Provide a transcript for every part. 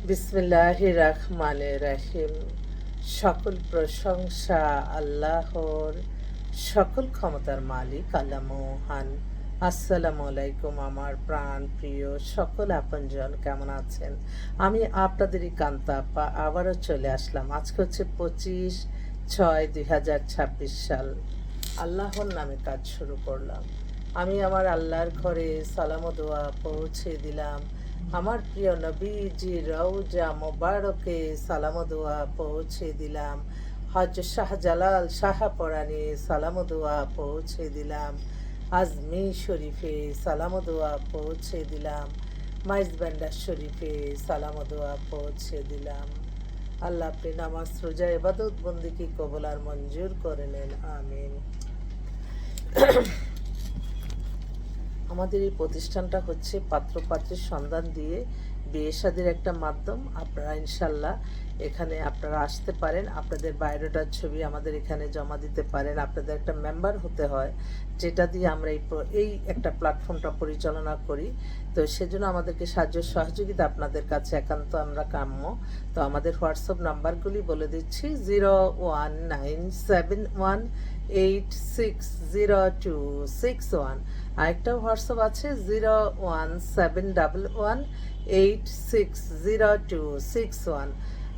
বিসমিল্লাহির রহমানির রহিম। সকল প্রশংসা আল্লাহর, সকল ক্ষমতার মালিক আল্লাহ মহান। আসসালামু আলাইকুম আমার প্রাণ প্রিয় সকল আপনজন, কেমন আছেন? আমি আপনাদেরই কান্তা আপা আবারও চলে আসলাম। আজকে হচ্ছে 25/6/2026 সাল। আল্লাহর নামে কাজ শুরু করলাম। আমি আমার আল্লাহর ঘরে সালাম ও দোয়া পৌঁছে দিলাম। আমার প্রিয় নবীজি রওজা মোবারকে সালাম ও দোয়া পৌঁছে দিলাম। হজ শাহজালাল শাহপরাণে সালাম ও দোয়া পৌঁছে দিলাম। আজমি শরীফে সালাম ও দোয়া পৌঁছে দিলাম। মাইজবান্ডার শরীফে সালাম ও দোয়া পৌঁছে দিলাম। আল্লাহ আপনি নামাজ রোজা ইবাদত বন্দিকে কবুল আর মঞ্জুর করে নেন, আমিন। আমাদের এই প্রতিষ্ঠানটা হচ্ছে পাত্রপাত্রের সন্ধান দিয়ে বিয়ে শাদির একটা মাধ্যম। আপনারা ইনশাল্লাহ এখানে আপনারা আসতে পারেন, আপনাদের বায়োডাটার ছবি আমাদের এখানে জমা দিতে পারেন। আপনাদের একটা মেম্বার হতে হয়, যেটা দিয়ে আমরা এই একটা প্ল্যাটফর্মটা পরিচালনা করি। তো সেজন্য আমাদেরকে সাহায্য সহযোগিতা আপনাদের কাছে একান্ত আমরা কাম্য। তো আমাদের হোয়াটসঅ্যাপ নাম্বারগুলি বলে দিচ্ছি: 01971860261। আরেকটা হোয়াটসঅ্যাপ আছে 01711860261।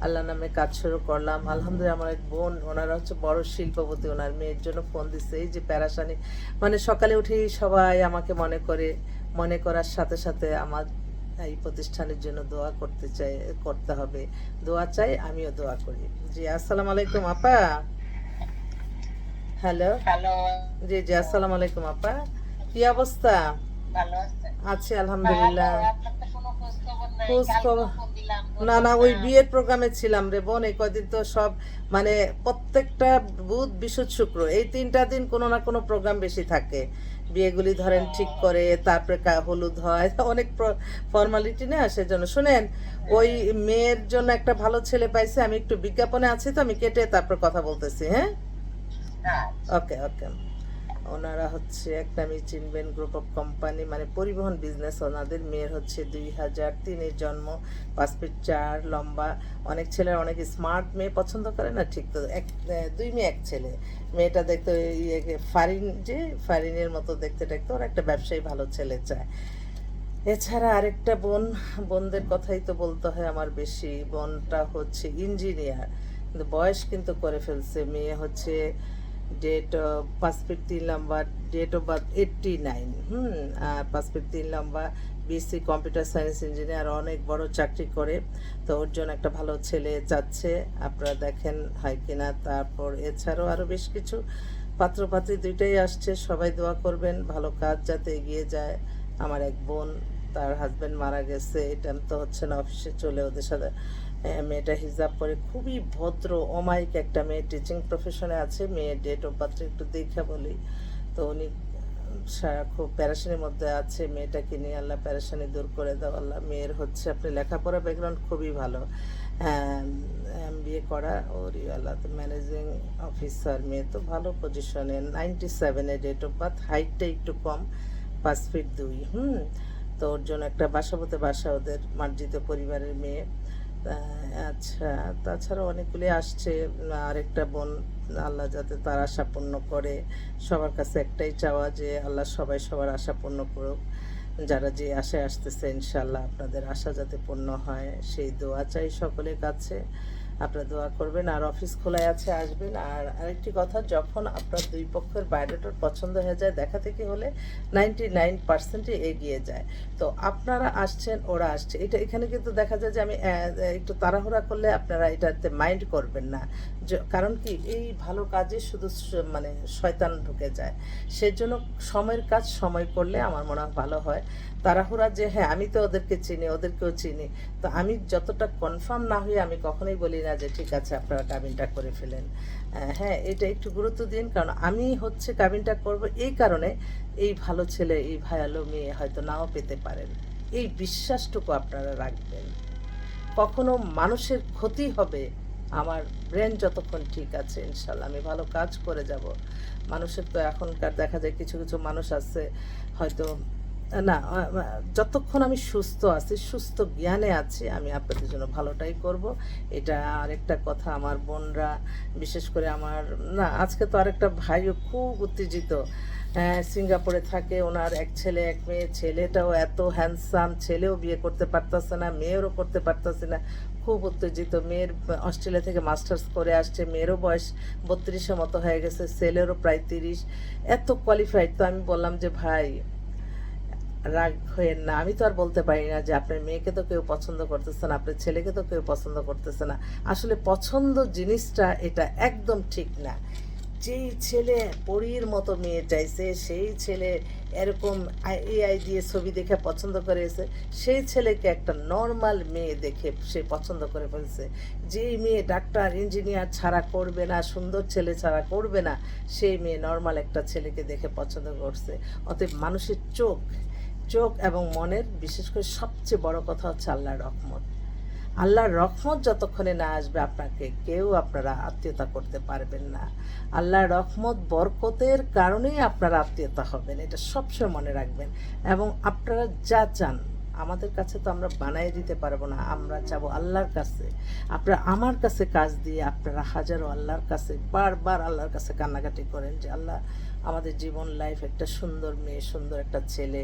আল্লাহ নামে কাজ শুরু করলাম। আলহামদুলিল্লাহ, আমার এক বোন, ওনারা হচ্ছে বড় শিল্পপতি, ওনার মেয়ের জন্য ফোন দিচ্ছে। এই যে প্যারাসানি, মানে সকালে উঠেই সবাই আমাকে মনে করে, মনে করার সাথে সাথে আমার এই প্রতিষ্ঠানের জন্য দোয়া করতে হবে। দোয়া চাই, আমিও দোয়া করি। জি আসসালামু আলাইকুম আপা। হ্যালো। জি জি আসসালামু আলাইকুম আপা, কি অবস্থা? আছি আলহামদুলিল্লাহ। খোঁজ খবর না না, ওই বিয়ের প্রোগ্রামে ছিলাম রে বোন। এই কদিন তো সব মানে প্রত্যেকটা বুধ বৃহস্পতি শুক্র এই 3টা দিন কোনো না কোনো প্রোগ্রাম বেশি থাকে। বিয়েগুলি ধরেন ঠিক করে, তারপরে হলুদ হয়, অনেক ফর্মালিটি না, সেজন্য। শুনেন, ওই মেয়ের জন্য একটা ভালো ছেলে পাইছে, আমি একটু বিজ্ঞাপনে আছি তো, আমি কেটে তারপর কথা বলতেছি। হ্যাঁ, ওকে ওকে। ওনারা হচ্ছে একটা, আমি চিনবেন, গ্রুপ অফ কোম্পানি, মানে পরিবহন বিজনেস। ওনাদের মেয়ের হচ্ছে 2003-এর জন্ম, 5 ফিট 4 লম্বা। অনেক ছেলের অনেক স্মার্ট মেয়ে পছন্দ করে না, ঠিক তো। 2 মেয়ে 1 ছেলে। মেয়েটা দেখতে ফারিন, যে ফারিনের মতো দেখতে দেখতে, ওর একটা ব্যবসায়ী ভালো ছেলে চায়। এছাড়া আরেকটা বোনদের কথাই তো বলতে হয় আমার বেশি। বোনটা হচ্ছে ইঞ্জিনিয়ার, কিন্তু বয়স কিন্তু করে ফেলছে। মেয়ে হচ্ছে ডেট 5 ফিট 3 লম্বা, ডেট অফ বার্থ 89। আর 5 ফিট 3 লম্বা, বিএসসি কম্পিউটার সায়েন্স ইঞ্জিনিয়ার, অনেক বড় চাকরি করে। তো ওর জন্য একটা ভালো ছেলে চাচ্ছে, আপনারা দেখেন হয় কিনা। তারপর এছাড়াও আরও বেশ কিছু পাত্রপাত্রী 2টাই আসছে, সবাই দোয়া করবেন ভালো কাজ যাতে এগিয়ে যায়। আমার এক বোন, তার হাজব্যান্ড মারা গেছে, এটা তো হচ্ছে না, অফিসে চলে ওদের সাথে। মেয়েটা হিজাব পরে, খুবই ভদ্র অমায়িক একটা মেয়ে, টিচিং প্রফেশনে আছে। মেয়ের ডেট অফ বার্থ একটু দেখে বলি। তো উনি খুব প্যারাশানির মধ্যে আছে। মেয়েটাকে নিয়ে আল্লাহ প্যারাশানি দূর করে দাও আল্লাহ। মেয়ের হচ্ছে আপনি লেখাপড়া ব্যাকগ্রাউন্ড খুবই ভালো, MBA করা। ওর আল্লাহ তো ম্যানেজিং অফিসার। মেয়ে তো ভালো পজিশনে, 97-এ ডেট অফ বার্থ, হাইটটা একটু কম, 5 ফিট 2। তো ওর জন্য একটা বাসা, ওদের মার্জিত পরিবারের মেয়ে। আচ্ছা, তাছাড়া অনেকগুলি আসছে। আরেকটা বোন, আল্লাহ যাতে তার আশা পূর্ণ করে। সবার কাছে একটাই চাওয়া যে আল্লাহ সবাই সবার আশা পূর্ণ করুক। যারা যে আশায় আসতেছে, ইনশাল্লাহ আপনাদের আশা যাতে পূর্ণ হয়, সেই দোয়া চাই সকলের কাছে। আপনারা দোয়া করবেন। আর অফিস খোলাই আছে, আসবেন। আর আরেকটি কথা, যখন আপনার 2 পক্ষের বায়োডাটার পছন্দ হয়ে যায়, দেখা থেকে হলে 99%ই এগিয়ে যায়। তো আপনারা আসছেন, ওরা আসছে, এটা এখানে কিন্তু দেখা যায় যে আমি একটু তাড়াহুড়া করলে আপনারা এটাতে মাইন্ড করবেন না। কারণ কি, এই ভালো কাজে শুধু মানে শয়তান ঢুকে যায়। সেজন্য সময়ের কাজ সময় করলে আমার মনে হয় ভালো হয়। তাড়াহুড়া যে হ্যাঁ আমি তো ওদেরকে চিনি, ওদেরকেও চিনি, তো আমি যতটা কনফার্ম না হয়ে আমি কখনোই বলি না যে ঠিক আছে আপনারা কাবিনটা করে ফেলেন। হ্যাঁ, এটা একটু গুরুত্ব দিন, কারণ আমি হচ্ছে কাবিনটা করব এই কারণে, এই ভালো ছেলে, এই ভালো মেয়ে হয়তো নাও পেতে পারেন। এই বিশ্বাসটুকু আপনারা রাখবেন। কখনো মানুষের ক্ষতি হবে, আমার ব্রেন যতক্ষণ ঠিক আছে, ইনশাল্লাহ আমি ভালো কাজ করে যাব। মানুষের তো এখনকার দেখা যায় কিছু কিছু মানুষ আছে, হয়তো না যতক্ষণ আমি সুস্থ আছি, সুস্থ জ্ঞানে আছি, আমি আপনাদের জন্য ভালোটাই করব। এটা আরেকটা কথা, আমার বোনরা বিশেষ করে আমার, না আজকে তো আরেকটা ভাইও খুব উত্তেজিত, সিঙ্গাপুরে থাকে, ওনার এক ছেলে এক মেয়ে, ছেলেটাও এত হ্যান্ডসাম, ছেলেও বিয়ে করতে পারতেছে না, মেয়েরও করতে পারতেছে না, খুব উত্তেজিত। মেয়ের অস্ট্রেলিয়া থেকে মাস্টার্স করে আসছে, মেয়েরও বয়স 32-এর মতো হয়ে গেছে, ছেলেরও প্রায় 30, এত কোয়ালিফাইড। তো আমি বললাম যে ভাই রাগ হয়েন না, আমি তো আর বলতে পারি না যে আপনার মেয়েকে তো কেউ পছন্দ করতেছে না, আপনার ছেলেকে তো কেউ পছন্দ করতেছে না। আসলে পছন্দ জিনিসটা এটা একদম ঠিক না। যেই ছেলে পরীর মতো মেয়ে চাইছে, সেই ছেলে এরকম এআই দিয়ে ছবি দেখে পছন্দ করেছে, সেই ছেলেকে একটা নর্মাল মেয়ে দেখে সে পছন্দ করে ফেলছে। যেই মেয়ে ডাক্তার ইঞ্জিনিয়ার ছাড়া করবে না, সুন্দর ছেলে ছাড়া করবে না, সেই মেয়ে নর্মাল একটা ছেলেকে দেখে পছন্দ করছে। অতএব মানুষের চোখ, চোখ এবং মনের বিশেষ করে সবচেয়ে বড় কথা হচ্ছে আল্লাহর রহমত। আল্লাহর রহমত যতক্ষণে না আসবে আপনাকে কেউ আপনারা আত্মীয়তা করতে পারবেন না। আল্লাহর রহমত বরকতের কারণেই আপনারা আত্মীয়তা হবেন, এটা সবসময় মনে রাখবেন। এবং আপনারা যা চান আমাদের কাছে তো আমরা বানিয়ে দিতে পারবো না, আমরা চাবো আল্লাহর কাছে। আপনারা আমার কাছে কাজ দিয়ে আপনারা হাজারো আল্লাহর কাছে বারবার আল্লাহর কাছে কান্নাকাটি করেন যে আল্লাহ আমাদের জীবন লাইফ একটা সুন্দর মেয়ে, সুন্দর একটা ছেলে,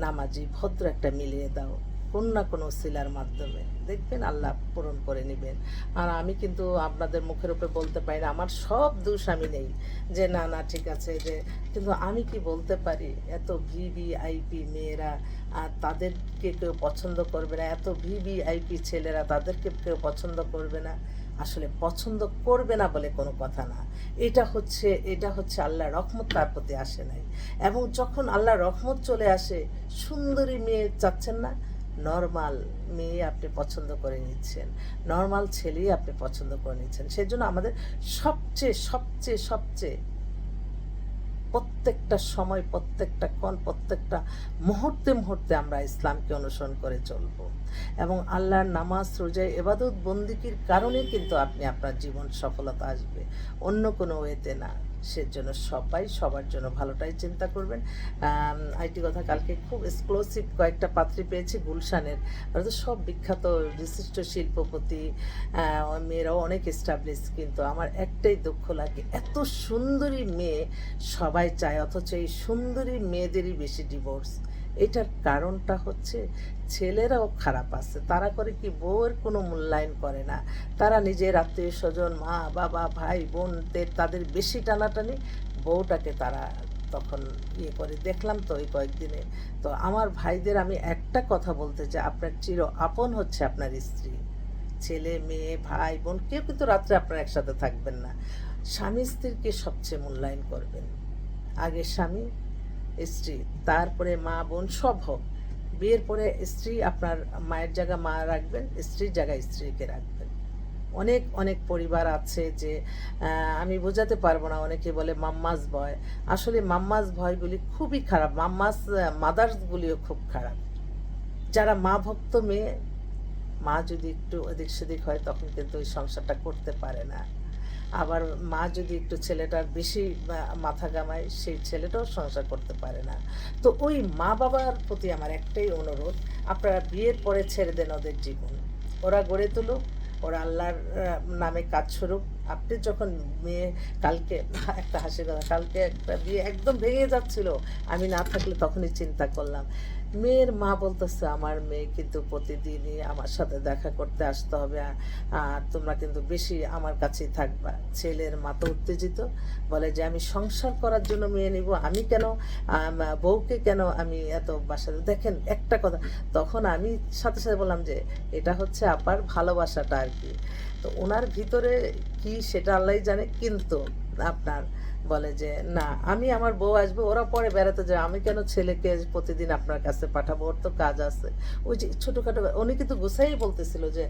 নামাজি ভদ্র একটা মিলিয়ে দাও, কোন না কোনো ওসিলার মাধ্যমে, দেখবেন আল্লাহ পূরণ করে নেবেন। আর আমি কিন্তু আপনাদের মুখের উপরে বলতে পারি না আমার সব দোষ আমি নেই, যে না না ঠিক আছে, যে কিন্তু আমি কি বলতে পারি এত ভিভিআইপি মেয়েরা আর তাদেরকে কেউ পছন্দ করবে না, এত ভিভিআইপি ছেলেরা তাদেরকে কেউ পছন্দ করবে না। আসলে পছন্দ করবে না বলে কোনো কথা না, এটা হচ্ছে আল্লাহর রহমত তার প্রতি আসে নাই। এবং যখন আল্লাহর রহমত চলে আসে, সুন্দরী মেয়ে চাচ্ছেন না, নর্মাল মেয়ে আপনি পছন্দ করে নিচ্ছেন, নর্মাল ছেলেই আপনি পছন্দ করে নিচ্ছেন। সেজন্য আমাদের সবচেয়ে সবচেয়ে সবচেয়ে প্রত্যেকটা সময়, প্রত্যেকটা ক্ষণ, প্রত্যেকটা মুহূর্তে মুহূর্তে আমরা ইসলামকে অনুসরণ করে চলব। এবং আল্লাহর নামাজ রোজা ইবাদত বন্দিকির কারণে কিন্তু আপনি আপনার জীবন সফলতা আসবে, অন্য কোনো ওয়েতে না। সেজন্য সবাই সবার জন্য ভালোটাই চিন্তা করবেন। আইটি কথা, কালকে খুব এক্সক্লুসিভ কয়েকটা পাত্রী পেয়েছি গুলশানের, ওরা তো সব বিখ্যাত বিশিষ্ট শিল্পপতি, মেয়েরাও অনেক এস্টাবলিশ, কিন্তু আমার একটাই দুঃখ লাগে এত সুন্দরী মেয়ে সবাই চায়, অথচ এই সুন্দরী মেয়েদেরই বেশি ডিভোর্স। এটার কারণটা হচ্ছে ছেলেরাও খারাপ আছে, তারা করে কি বউয়ের কোনো মূল্যায়ন করে না, তারা নিজের আত্মীয় স্বজন মা বাবা ভাই বোনদের তাদের বেশি টানাটানি, বউটাকে তারা তখন ইয়ে করে। দেখলাম তো এই কয়েকদিনে। তো আমার ভাইদের আমি একটা কথা বলতে চাই, আপনার চির আপন হচ্ছে আপনার স্ত্রী, ছেলে মেয়ে ভাই বোন কেউ কিন্তু রাত্রে আপনারা একসাথে থাকবেন না। স্বামী স্ত্রীকে সবচেয়ে মূল্যায়ন করবেন, আগে স্বামী স্ত্রী, তারপরে মা বোন সব হোক। বিয়ের পরে স্ত্রী আপনার মায়ের জায়গা মা রাখবেন, স্ত্রীর জায়গায় স্ত্রীকে রাখবেন। অনেক অনেক পরিবার আছে যে আমি বোঝাতে পারবো না, অনেকে বলে মাম্মাস ভয়, আসলে মাম্মাস ভয়গুলি খুবই খারাপ, মাম্মাস মাদার্সগুলিও খুব খারাপ। যারা মা ভক্ত মেয়ে, মা যদি একটু এদিক সেদিক হয় তখন কিন্তু ওই সংসারটা করতে পারে না। আবার মা যদি একটু ছেলেটার বেশি মাথা ঘামায়, সেই ছেলেটাও সংসার করতে পারে না। তো ওই মা বাবার প্রতি আমার একটাই অনুরোধ, আপনারা বিয়ের পরে ছেড়ে দেন ওদের জীবন, ওরা গড়ে তুলুক, ওরা আল্লাহর নামে কাজ শুরুক। আপনি যখন মেয়ে, কালকে একটা হাসির কথা, কালকে একটা বিয়ে একদম ভেঙে যাচ্ছিল, আমি না থাকলে তখনই চিন্তা করলাম, মেয়ের মা বলতেছে আমার মেয়ে কিন্তু প্রতিদিনই আমার সাথে দেখা করতে আসতে হবে, আর তোমরা কিন্তু বেশি আমার কাছেই থাকবা। ছেলের মা তো উত্তেজিত, বলে যে আমি সংসার করার জন্য মেয়ে নিব, আমি কেন বউকে কেন আমি এত বাসাতে। দেখেন একটা কথা, তখন আমি সাথে সাথে বললাম যে এটা হচ্ছে আপার ভালোবাসাটা আর কি, তো ওনার ভিতরে কি সেটা আল্লাহই জানে। কিন্তু আপনার বলে যে না আমি আমার বউ আসবে, ওরা পরে বেড়াতে যায়, আমি কেন ছেলেকে প্রতিদিন আপনার কাছে পাঠাবো, ওর তো কাজ আছে। ওই যে ছোটোখাটো, উনি কিন্তু গুছাই বলতেছিল যে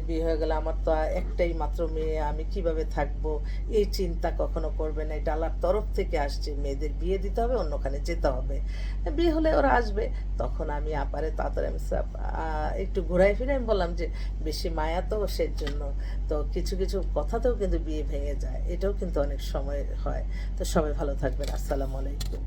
বিয়ে হয়ে গেলে আমার তো একটাই মাত্র মেয়ে, আমি কিভাবে থাকবো, এই চিন্তা কখনো করবে না, এটা আল্লাহর তরফ থেকে আসছে, মেয়েদের বিয়ে দিতে হবে, অন্যখানে যেতে হবে, বিয়ে হলে ওরা আসবে। তখন আমি আপারে তাড়াতাড়ি আমি একটু ঘুরাই ফিরে আমি বললাম যে বেশি মায়া তো সেই জন্য, তো কিছু কিছু কথাতেও কিন্তু বিয়ে ভেঙে যায়, এটাও কিন্তু অনেক সময় হয়। তো সবাই ভালো থাকবেন, আসসালামু আলাইকুম।